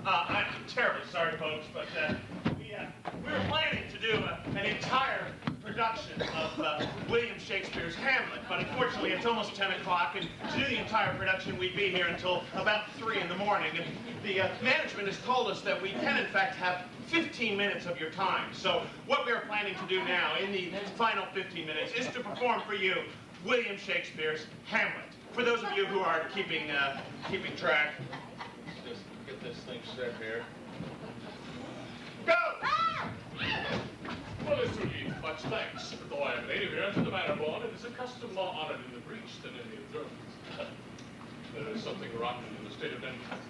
I'm terribly sorry, folks, but we were planning to do an entire production of William Shakespeare's Hamlet, but unfortunately it's almost 10 o'clock, and to do the entire production we'd be here until about 3 in the morning. And the management has told us that we can in fact have 15 minutes of your time. So what we're planning to do now in the final 15 minutes is to perform for you William Shakespeare's Hamlet. For those of you who are keeping track, just get this thing set here. Go! Well, Sweet, much thanks. Though I am native here to the manor born, it is a custom more honored in the breach than in the observance. There is something rotten in the state of Denmark.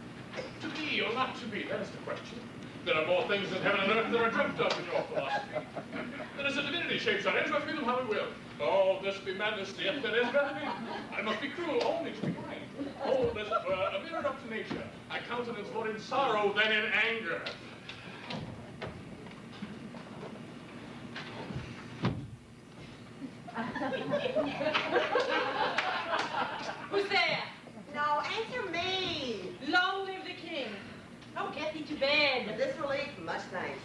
To be or not to be, that is the question. There are more things in heaven and earth that are dreamt of in your philosophy. There is a divinity shapes our ends, but feel them how we will. Oh, this be madness, yet there is gravity. I must be cruel only to be kind. Hold as it were, a mirror up to nature. I countenance more in sorrow than in anger. Who's there? No, answer me. Long live the king. Oh, get thee to bed. For this relief, much thanks.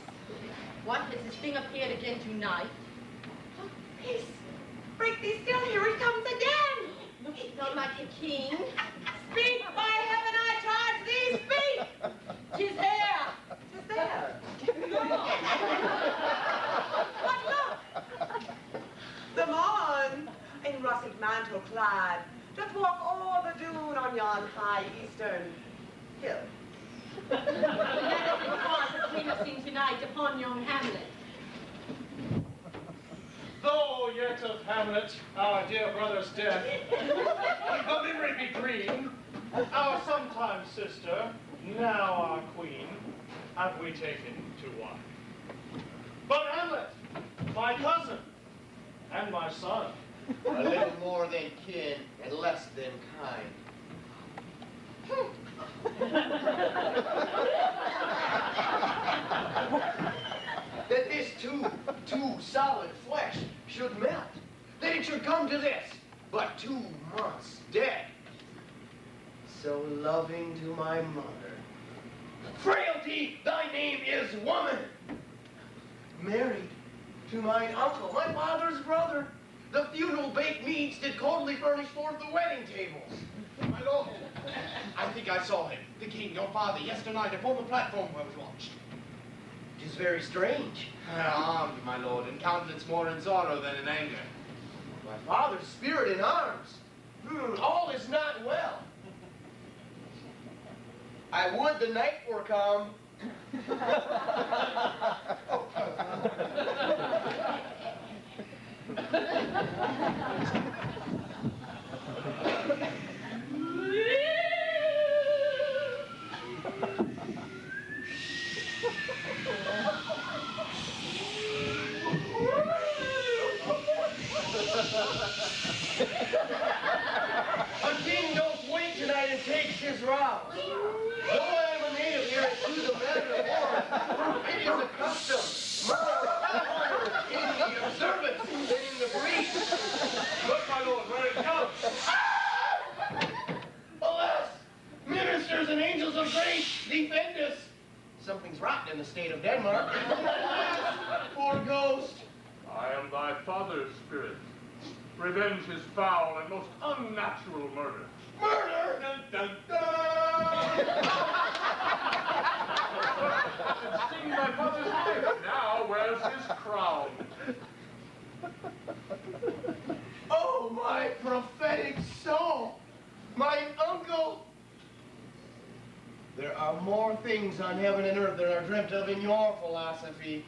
What, has this thing appeared again tonight? Oh, peace. Break thee still, here it comes again. Look, it's not like the king. Speak, by heaven, I charge thee, speak. 'Tis there. 'Tis there. Look. What, look? The morn, in russet mantle clad, doth walk o'er the dune on yon high eastern hill. That is the cause that we have seen tonight upon young Hamlet. Though yet of Hamlet, our dear brother's death, the memory be green, our sometime sister, now our queen, have we taken to wife. But Hamlet, my cousin, and my son, a little more than kin and less than kind. That this too solid flesh should melt, that it should come to this, but 2 months dead. So loving to my mother. Frailty, thy name is woman. Married to mine uncle, my father's brother. The feudal baked meats did coldly furnish forth the wedding tables. My lord, I think I saw him, the king, your father, yesternight upon the platform where we watched. It is very strange. Armed, my lord, in countenance more in sorrow than in anger. My father's spirit in arms. All is not well. I would the night were come. A king don't wait tonight and takes his rouse. Though I am a native here and to the matter of war, it is a custom, more in the observance than in the breach. Look, my lord, where it comes. Alas, ministers and angels of grace, defend us. Something's rotten in the state of Denmark. Poor ghost. I am thy father's spirit. Revenge his foul and most unnatural murder. Murder! Dun, dun, dun! It's seen thy father's death. Now where's his crown? Oh, my prophetic soul! My uncle! There are more things on heaven and earth than are dreamt of in your philosophy.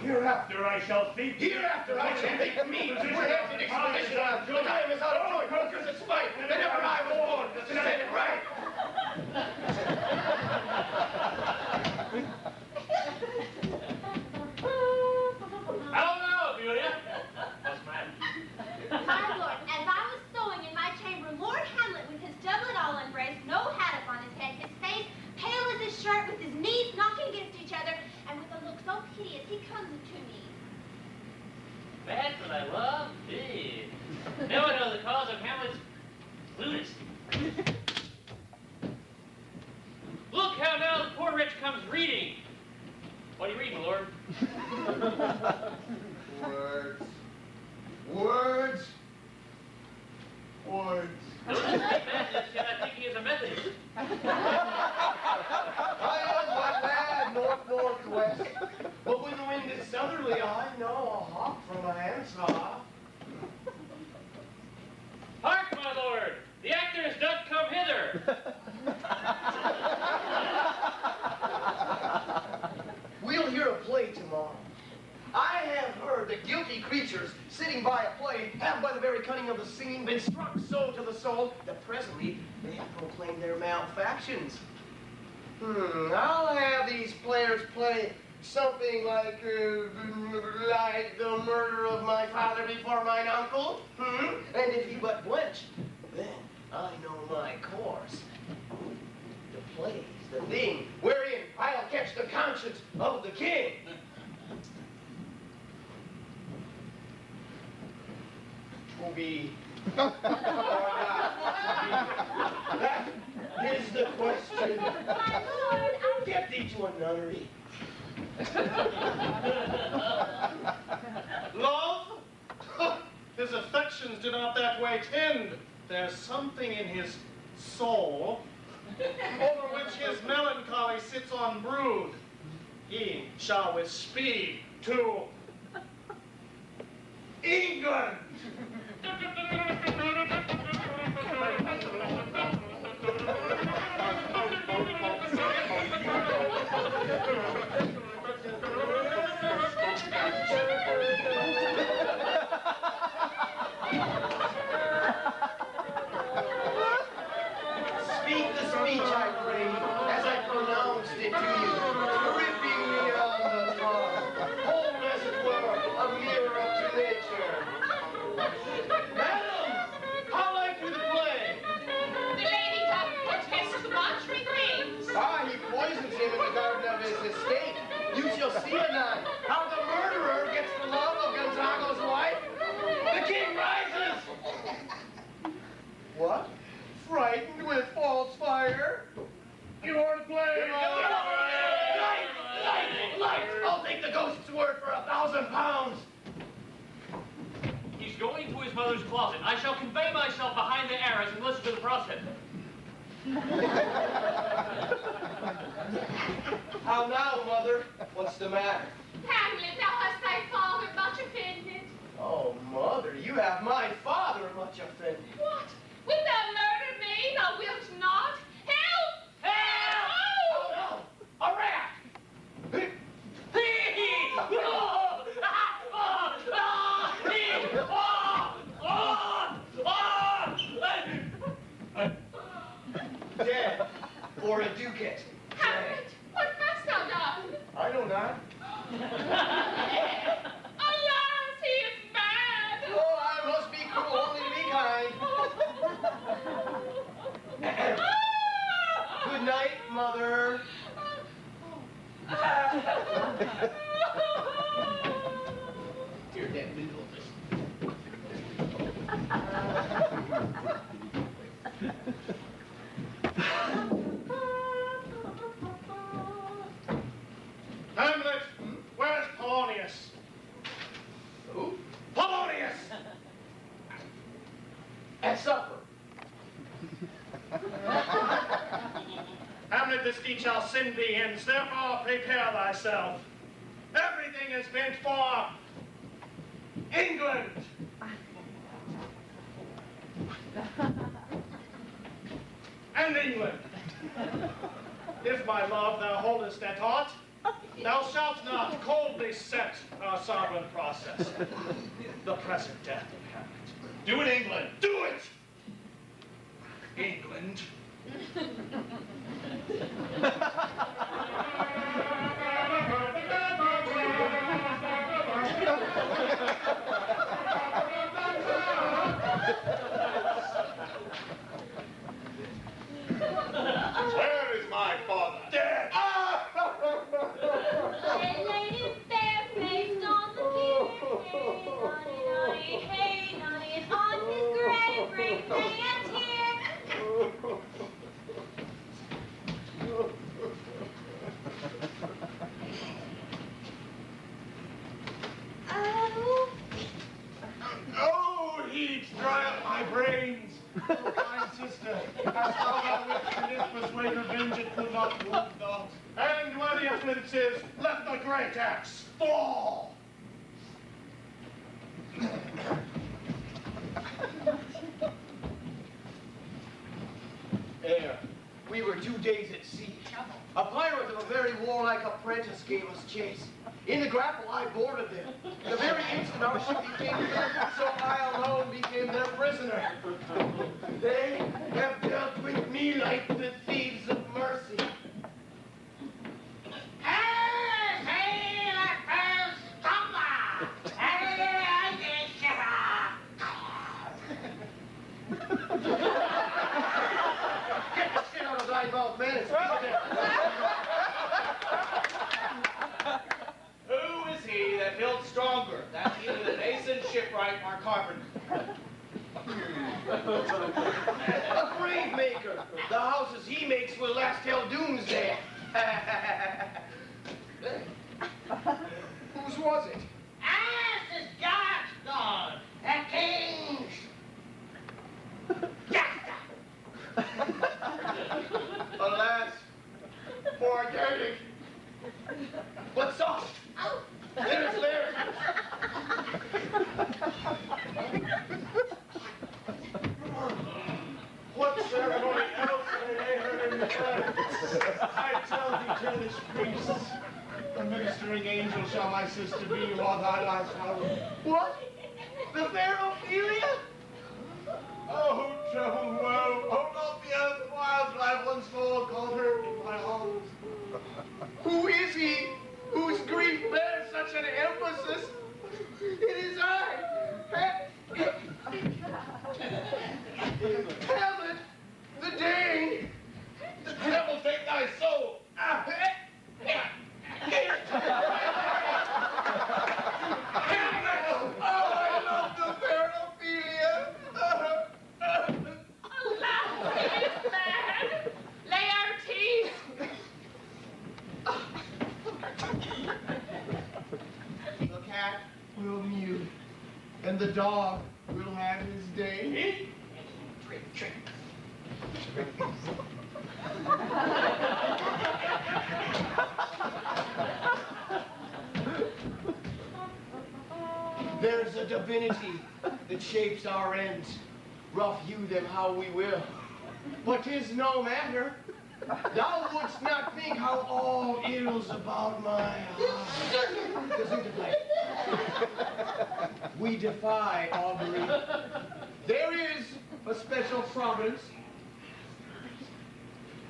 hereafter I shall think. Hereafter I shall think of me. We're at the exposition of the time is out of joint, because it's spite, that ever I was born to set it right. How now, Amelia? What's the matter? My lord, as I was sewing in my chamber, Lord Hamlet, with his doublet all embraced, no hat upon his head, his face pale as his shirt, with his knees knocking against each other, and with a look so piteous, he comes to me. That's what I love. Gee. Never lunacy. Look how now the poor wretch comes reading. What do you read, my lord? Words. Words. Words. Don't you speak madness, yet I think he is a Methodist. I am but lad, north-northwest. But when the wind is southerly, I know a hop from a handsaw. Hark, my lord! The actors doth come hither! We'll hear a play tomorrow. I have heard that guilty creatures sitting by a play have, by the very cunning of the singing, been struck so to the soul that presently they have proclaimed their malefactions. I'll have these players play something like the murder of my father before mine uncle. And if he but blench, then I know my course. The play's the thing wherein I'll catch the conscience of the king. To be or not to be? That is the question. My lord, I... Get thee to a nunnery. Love? His affections do not that way tend. There's something in his soul over which his melancholy sits on brood. He shall with speed to England. Speak the speech, I pray, as I pronounced it to you, gripping me on the tongue, hold as it were a mirror up to nature. Madam, how like you the play? The lady doth protest much regrieves. Ah, he poisons him in the garden of his estate. You shall see anon how the murderer gets the love of Gonzago's wife. The king rises! What? Frightened with false fire? You want to play? Light! I'll take the ghost's word for 1,000 pounds. He's going to his mother's closet. I shall convey myself behind the arras and listen to the process. How now, mother? What's the matter? Hamlet, thou hast thy father much offended. Oh, mother, you have my father much offended. What? Wilt thou murder me? Thou wilt not? Help! Help! Oh, no! A rat! Dead for a ducat. Hamlet, what hast thou done? I know not. Alas, he is mad! Oh, I must be cruel only to be kind. Good night, mother. You're dead, Hamlet, where's Polonius? Who? Polonius! At supper. Hamlet, this deed shall sin thee ends, therefore prepare thyself. Everything is meant for England. And England. If, my love, thou holdest at aught, thou shalt not coldly set our sovereign process. The present death of Hamlet. Do it, England. Do it! England. Where is my father? Dead! They laid him bare-faced on the pier. Hey, nonny, nonny, hey, nonny, and on his grave, brave they a tear. Oh, kind sister, hast thou thy wits to this persuade revenge it could not wound not? And where the offense is, let the great axe fall! Ere we were 2 days at sea. A pirate of a very warlike apprentice gave us chase. In the grapple I boarded them. The very instant our ship became clear, so I alone became their prisoner. They have dealt with me like the thieves of mercy. Get the shit out of thy mouth, man, and speak Who is he that built stronger? That's either the mason, shipwright, or carpenter. A grave maker. The houses he makes will last till doomsday. Whose was it? This is God's God, a king's. Alas, poor Gerdig. But soft. There's there. What ceremony else may they heard in the church? I tell thee, churlish priests, the ministering angel shall my sister be while thy life hallowed. What? The fair Ophelia? Oh, troubled woe, hold not the earth while I once more called her in my arms. Who is he whose grief bears such an emphasis? It is I, Hamlet, the Dane. The devil take thy soul. Oh, I love the fair Ophelia. Alas, he is mad! Laertes! The cat will mew, and the dog will have his day. There's a divinity that shapes our ends. Rough hew them how we will. But 'tis no matter. Thou wouldst not think how all ills about my heart. We defy augury. There is a special providence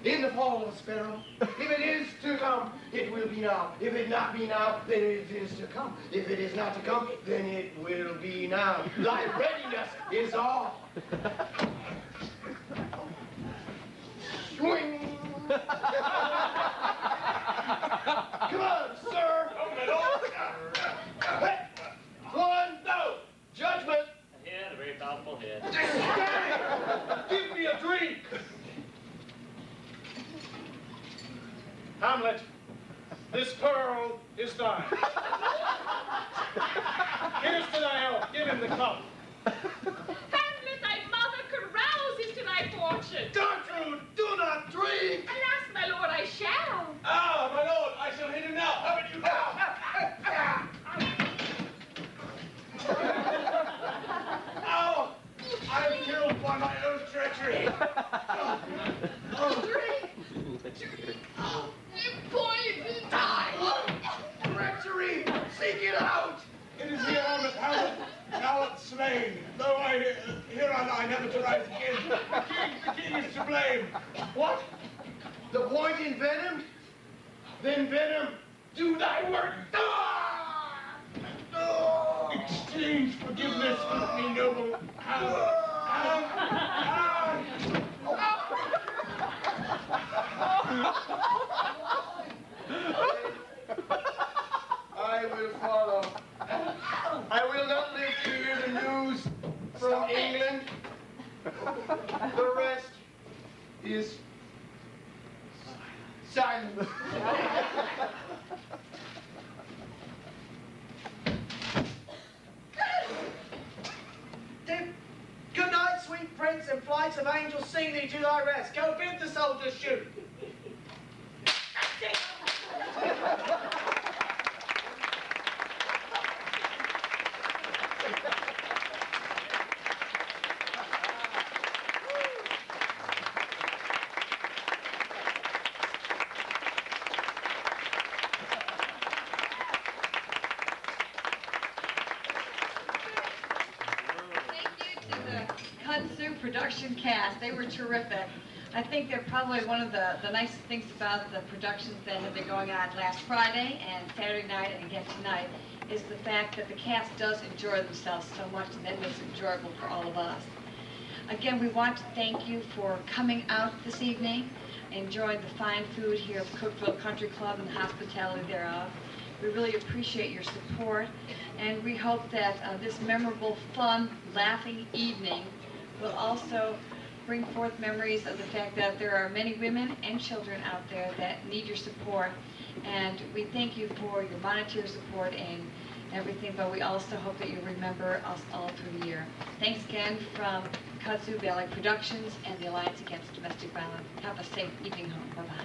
in the fall of a sparrow. If it is to come, it will be now. If it not be now, then it is to come. If it is not to come, then it will be now. Thy readiness is all. Swing. Come on, sir. Oh, my lord. One, no. Judgment. A head, a very powerful head. Give me a drink. Hamlet, this pearl is thine. Here's to thy health. Give him the cup. Hamlet, thy mother carouses to thy fortune! Gertrude, do not drink. Alas, my lord, I shall! Ah, my lord, I shall hit him now. How about you now? Ow! I'm killed by my own treachery. Poison! Treachery. Seek it out. It is here on the Hamlet, thou art slain. Though here am I never to rise again. The king is to blame. What? The point in venom? Then venom, do thy work. Exchange forgiveness with me, noble Hamlet. I will follow. I will not live to hear the news from England. The rest is silence. Good night, sweet prince. chariots and flights of angels sing thee to thy rest. Go bid the soldiers shoot. Kudzu production cast. They were terrific. I think they're probably one of the nicest things about the productions that have been going on last Friday and Saturday night and again tonight is the fact that the cast does enjoy themselves so much, and that makes it enjoyable for all of us. Again, we want to thank you for coming out this evening, enjoying the fine food here at Cookville Country Club and the hospitality thereof. We really appreciate your support, and we hope that this memorable, fun, laughing evening will also bring forth memories of the fact that there are many women and children out there that need your support. And we thank you for your monetary support and everything, but we also hope that you remember us all through the year. Thanks again from Kudzu Valley Productions and the Alliance Against Domestic Violence. Have a safe evening home. Bye-bye.